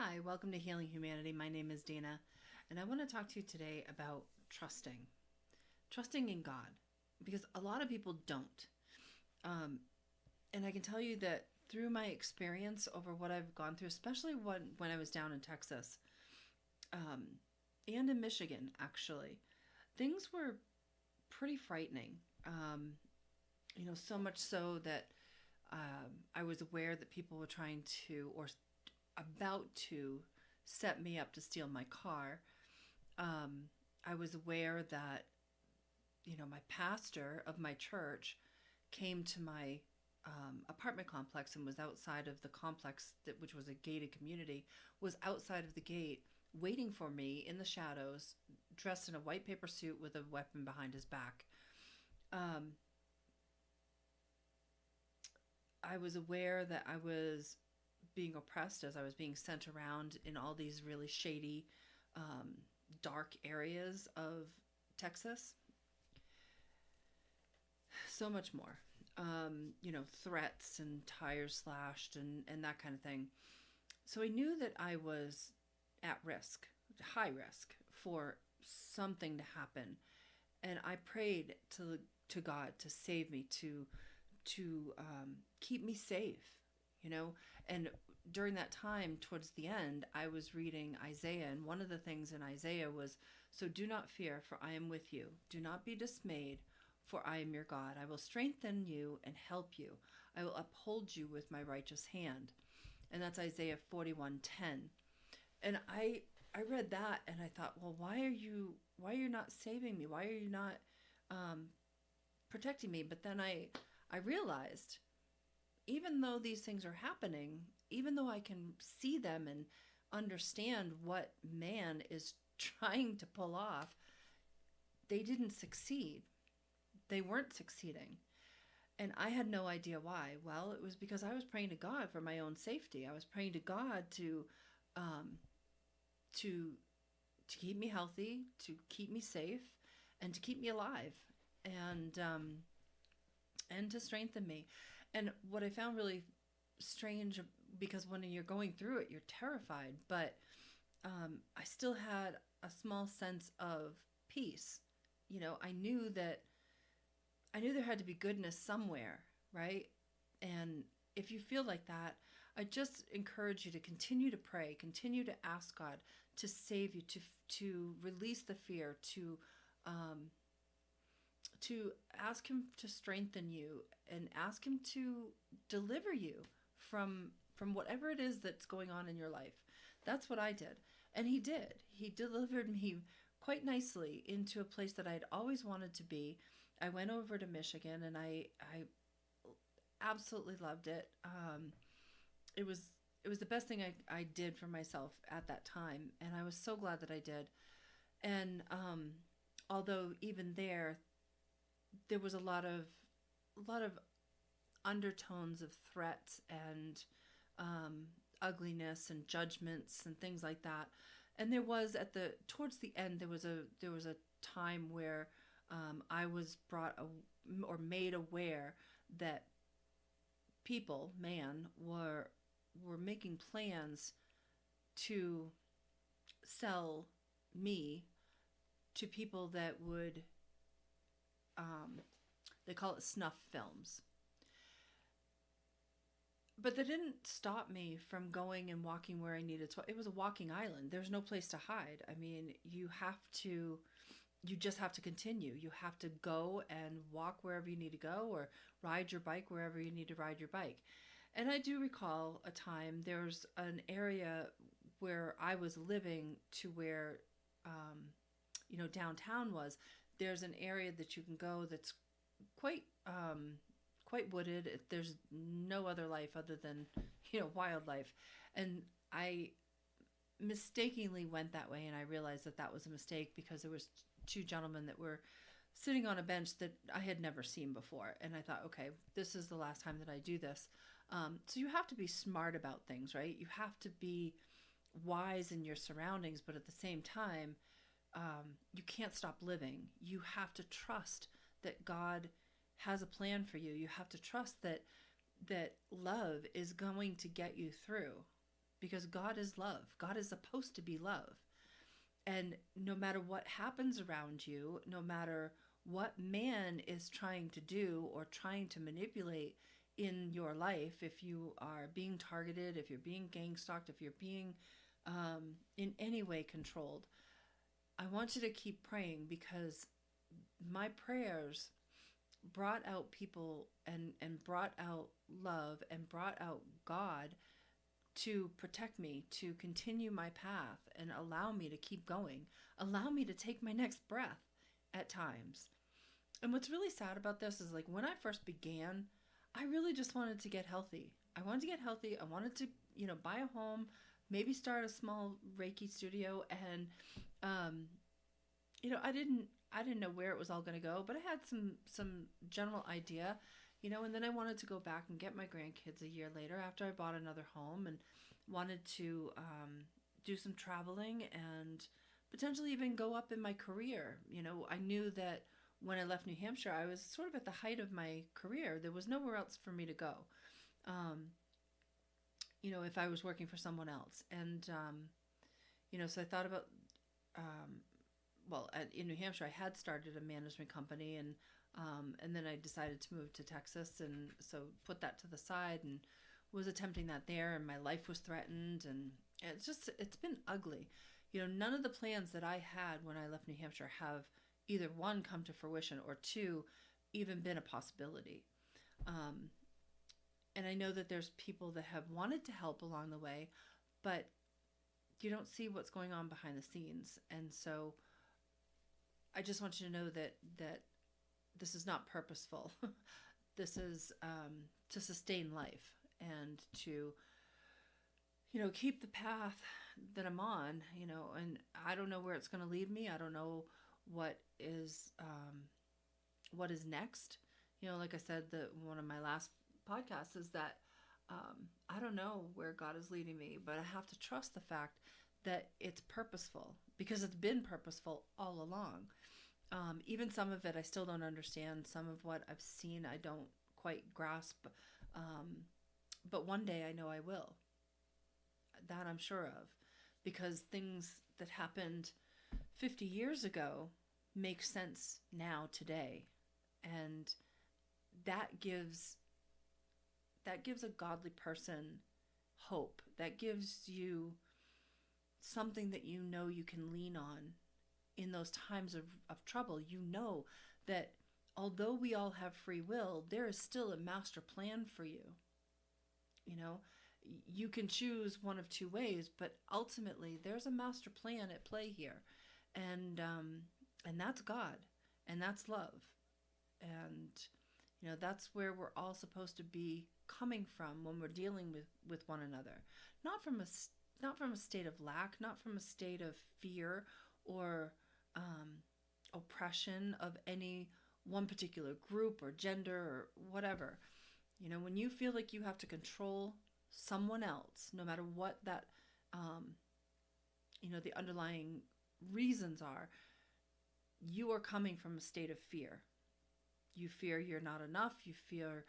Hi, welcome to Healing Humanity. My name is Dana, and I want to talk to you today about trusting in God, because a lot of people don't. Um, and I can tell you that through my experience over what I've gone through, especially when I was down in Texas um, and in Michigan, actually, things were pretty frightening. So much so that I was aware that people were trying to, or about to, set me up to steal my car. um, I was aware that, my pastor of my church came to my apartment complex and was outside of the complex, which was a gated community, was outside of the gate waiting for me in the shadows, dressed in a white paper suit with a weapon behind his back. Um, I was aware that I was being oppressed as I was being sent around in all these really shady, um, dark areas of Texas. So much more. Threats and tires slashed and that kind of thing. So I knew that I was at risk, high risk, for something to happen. And I prayed to God to save me, to keep me safe, you know. And during that time, towards the end, I was reading Isaiah, and one of the things in Isaiah was, "So do not fear, for I am with you. Do not be dismayed, for I am your God. I will strengthen you and help you. I will uphold you with my righteous hand." And that's Isaiah 41:10. And I read that and I thought, well, why are you not saving me? Why are you not um, protecting me? But then I realized, even though these things are happening, even though I can see them and understand what man is trying to pull off, they didn't succeed. They weren't succeeding. And I had no idea why. Well, it was because I was praying to God for my own safety. I was praying to God um, to to keep me healthy, to keep me safe, and to keep me alive, and and to strengthen me. And what I found really strange, because when you're going through it, you're terrified, but I still had a small sense of peace. I knew there had to be goodness somewhere, right? And if you feel like that, I just encourage you to continue to pray, continue to ask God to save you, to release the fear, um, to ask Him to strengthen you, and ask Him to deliver you from whatever it is that's going on in your life. That's what I did, and He did. He delivered me quite nicely into a place that I'd always wanted to be. I went over to Michigan, and I absolutely loved it. It was it was the best thing I did for myself at that time, and I was so glad that I did. And although even there was a lot of undertones of threats and um, ugliness and judgments and things like that. And there was, at the towards the end, there was a time where I was or made aware that people, man, were making plans to sell me to people that would, um, they call it snuff films. But that didn't stop me from going and walking where I needed to. It was a walking island. There's no place to hide. I mean, you just have to continue. You have to go and walk wherever you need to go, or ride your bike wherever you need to ride your bike. And I do recall a time, there's an area where I was living, to where, downtown was. There's an area that you can go that's quite quite wooded. There's no other life other than wildlife, and I mistakenly went that way, and I realized that that was a mistake, because there was two gentlemen that were sitting on a bench that I had never seen before, and I thought, okay, this is the last time that I do this. So you have to be smart about things, right? You have to be wise in your surroundings, but at the same time, you can't stop living. You have to trust that God has a plan for you. You have to trust that love is going to get you through. because God is love. God is supposed to be love. And no matter what happens around you, no matter what man is trying to do or trying to manipulate in your life, if you are being targeted, if you're being gang stalked, if you're being in any way controlled, I want you to keep praying, because my prayers brought out people and brought out love and brought out God to protect me, to continue my path and allow me to keep going, allow me to take my next breath at times. And what's really sad about this is, like, when I first began, I really just wanted to get healthy. I wanted to get healthy. I wanted to, buy a home, maybe start a small Reiki studio. And, I didn't know where it was all going to go, but I had some general idea, and then I wanted to go back and get my grandkids a year later after I bought another home, and wanted to do some traveling and potentially even go up in my career. I knew that when I left New Hampshire, I was sort of at the height of my career. There was nowhere else for me to go, if I was working for someone else. And, so I thought about, in New Hampshire, I had started a management company, and then I decided to move to Texas, and so put that to the side and was attempting that there, and my life was threatened, and it's been ugly. None of the plans that I had when I left New Hampshire have either, one, come to fruition, or two, even been a possibility. And I know that there's people that have wanted to help along the way, but you don't see what's going on behind the scenes. And so I just want you to know that this is not purposeful. This is to sustain life and to, keep the path that I'm on, and I don't know where it's going to lead me. I don't know what is next. Like I said, one of my last podcasts is that I don't know where God is leading me, but I have to trust the fact that it's purposeful, because it's been purposeful all along. Even some of it I still don't understand. Some of what I've seen I don't quite grasp. But one day I know I will. That I'm sure of. Because things that happened 50 years ago make sense now, today. And that gives a godly person hope. That gives you something that you can lean on in those times of trouble. That although we all have free will, there is still a master plan for you. You can choose one of two ways, but ultimately there's a master plan at play here. And that's God, and that's love. And that's where we're all supposed to be coming from when we're dealing with one another. Not from a state of lack, not from a state of fear or oppression of any one particular group or gender or whatever. When you feel like you have to control someone else, no matter what that, the underlying reasons are, you are coming from a state of fear. You fear you're not enough. You fear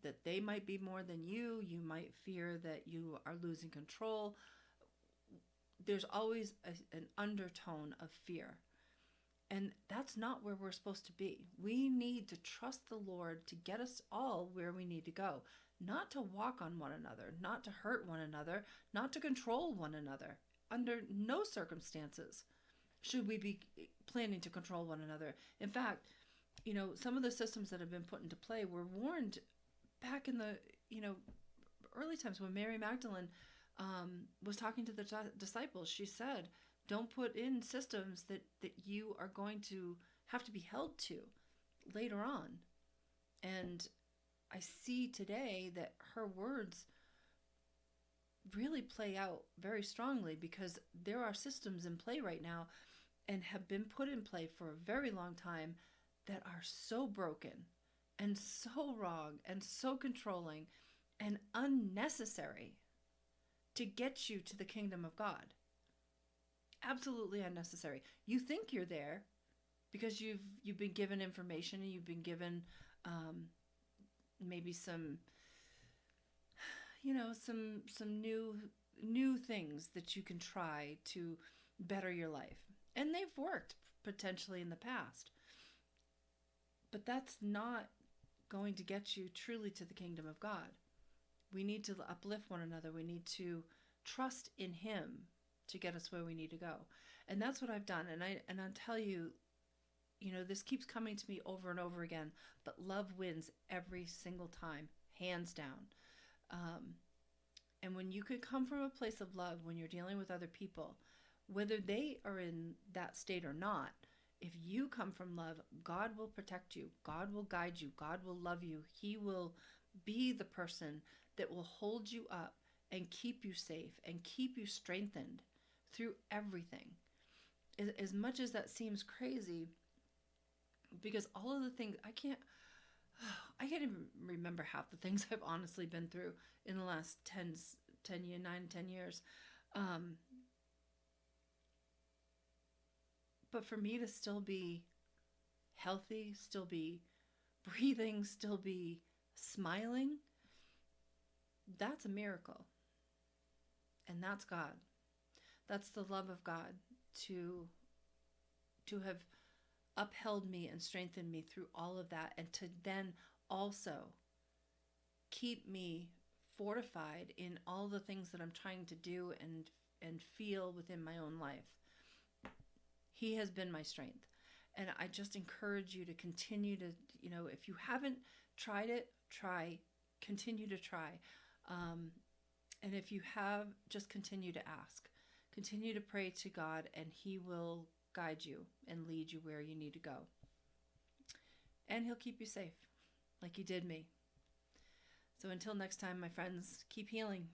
that they might be more than you. You might fear that you are losing control. There's always an undertone of fear. And that's not where we're supposed to be. We need to trust the Lord to get us all where we need to go. Not to walk on one another, not to hurt one another, not to control one another. Under no circumstances should we be planning to control one another. In fact, some of the systems that have been put into play were warned back in the, early times when Mary Magdalene was talking to the disciples. She said, don't put in systems that you are going to have to be held to later on. And I see today that her words really play out very strongly, because there are systems in play right now and have been put in play for a very long time that are so broken and so wrong and so controlling and unnecessary to get you to the kingdom of God. Absolutely unnecessary. You think you're there because you've been given information, and you've been given maybe some new new things that you can try to better your life. And they've worked potentially in the past. But that's not going to get you truly to the kingdom of God. We need to uplift one another. We need to trust in Him to get us where we need to go. And that's what I've done. And I'll tell you, this keeps coming to me over and over again, but love wins every single time, hands down. And when you could come from a place of love, when you're dealing with other people, whether they are in that state or not, if you come from love, God will protect you. God will guide you. God will love you. He will be the person that will hold you up and keep you safe and keep you strengthened through everything. As much as that seems crazy, because all of the things I can't even remember half the things I've honestly been through in the last 10 years. But for me to still be healthy, still be breathing, still be smiling, that's a miracle. And that's God. That's the love of God to have upheld me and strengthened me through all of that, and to then also keep me fortified in all the things that I'm trying to do and feel within my own life. He has been my strength. And I just encourage you to continue to, if you haven't tried it, continue to try. And if you have, just continue to ask. Continue to pray to God, and He will guide you and lead you where you need to go. And He'll keep you safe, like He did me. So until next time, my friends, keep healing.